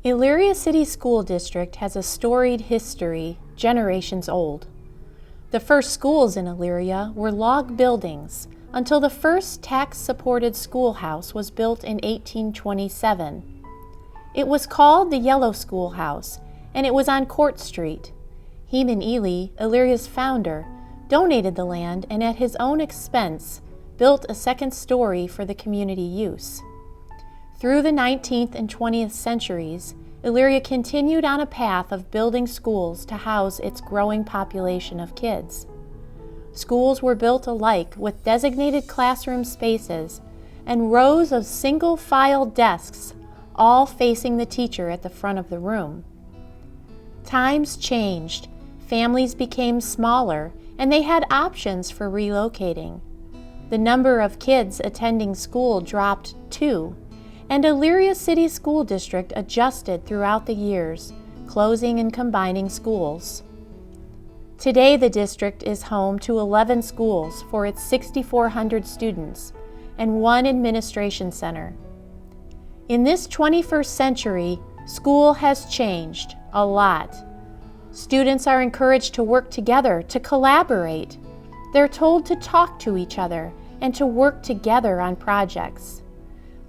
Elyria City School District has a storied history, generations old. The first schools in Elyria were log buildings until the first tax-supported schoolhouse was built in 1827. It was called the Yellow Schoolhouse, and it was on Court Street. Heman Ely, Elyria's founder, donated the land and at his own expense built a second story for the community use. Through the 19th and 20th centuries, Elyria continued on a path of building schools to house its growing population of kids. Schools were built alike with designated classroom spaces and rows of single-file desks, all facing the teacher at the front of the room. Times changed, families became smaller, and they had options for relocating. The number of kids attending school dropped too, and Elyria City School District adjusted throughout the years, closing and combining schools. Today, the district is home to 11 schools for its 6,400 students and one administration center. In this 21st century, school has changed a lot. Students are encouraged to work together, to collaborate. They're told to talk to each other and to work together on projects.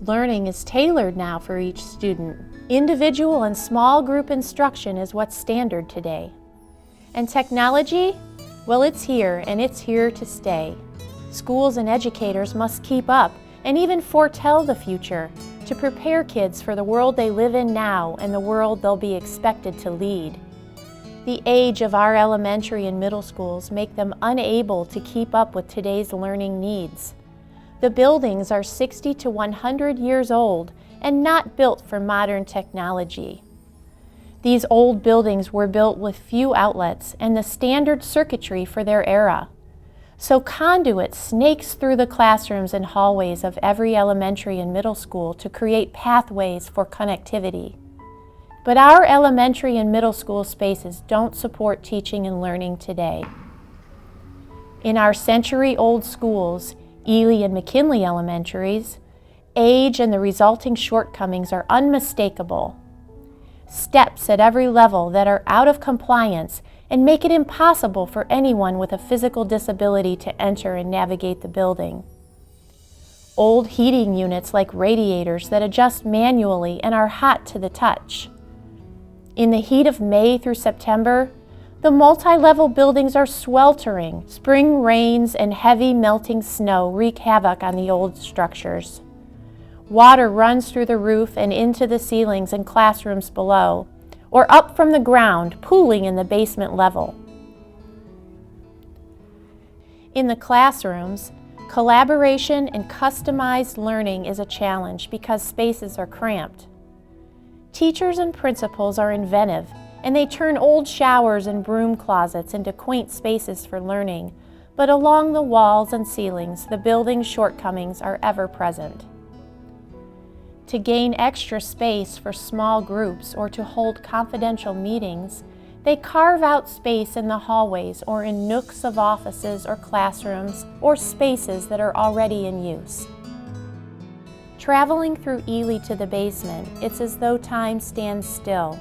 Learning is tailored now for each student. Individual and small group instruction is what's standard today. And technology? Well, it's here, and it's here to stay. Schools and educators must keep up and even foretell the future to prepare kids for the world they live in now and the world they'll be expected to lead. The age of our elementary and middle schools make them unable to keep up with today's learning needs. The buildings are 60 to 100 years old and not built for modern technology. These old buildings were built with few outlets and the standard circuitry for their era. So conduit snakes through the classrooms and hallways of every elementary and middle school to create pathways for connectivity. But our elementary and middle school spaces don't support teaching and learning today. In our century-old schools, Ely and McKinley Elementaries, age and the resulting shortcomings are unmistakable. Steps at every level that are out of compliance and make it impossible for anyone with a physical disability to enter and navigate the building. Old heating units like radiators that adjust manually and are hot to the touch. In the heat of May through September, the multi-level buildings are sweltering. Spring rains and heavy melting snow wreak havoc on the old structures. Water runs through the roof and into the ceilings and classrooms below, or up from the ground, pooling in the basement level. In the classrooms, collaboration and customized learning is a challenge because spaces are cramped. Teachers and principals are inventive, and they turn old showers and broom closets into quaint spaces for learning, but along the walls and ceilings, the building's shortcomings are ever present. To gain extra space for small groups or to hold confidential meetings, they carve out space in the hallways or in nooks of offices or classrooms or spaces that are already in use. Traveling through Ely to the basement, it's as though time stands still.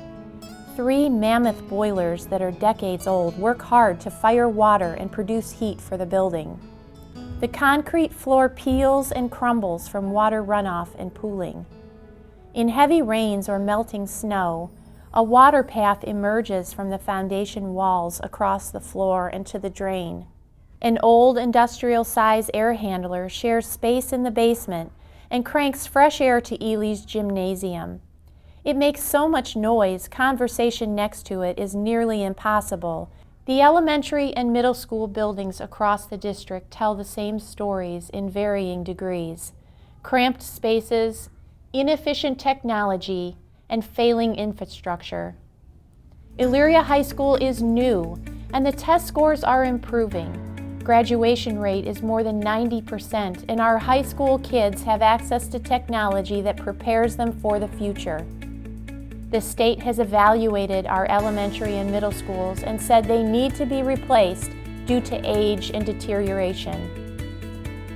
3 mammoth boilers that are decades old work hard to fire water and produce heat for the building. The concrete floor peels and crumbles from water runoff and pooling. In heavy rains or melting snow, a water path emerges from the foundation walls across the floor and to the drain. An old industrial-size air handler shares space in the basement and cranks fresh air to Ely's gymnasium. It makes so much noise, conversation next to it is nearly impossible. The elementary and middle school buildings across the district tell the same stories in varying degrees. Cramped spaces, inefficient technology, and failing infrastructure. Elyria High School is new, and the test scores are improving. Graduation rate is more than 90%, and our high school kids have access to technology that prepares them for the future. The state has evaluated our elementary and middle schools and said they need to be replaced due to age and deterioration.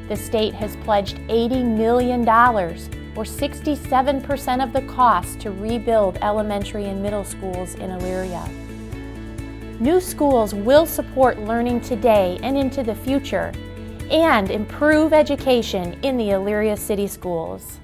The state has pledged $80 million or 67% of the cost to rebuild elementary and middle schools in Elyria. New schools will support learning today and into the future and improve education in the Elyria City Schools.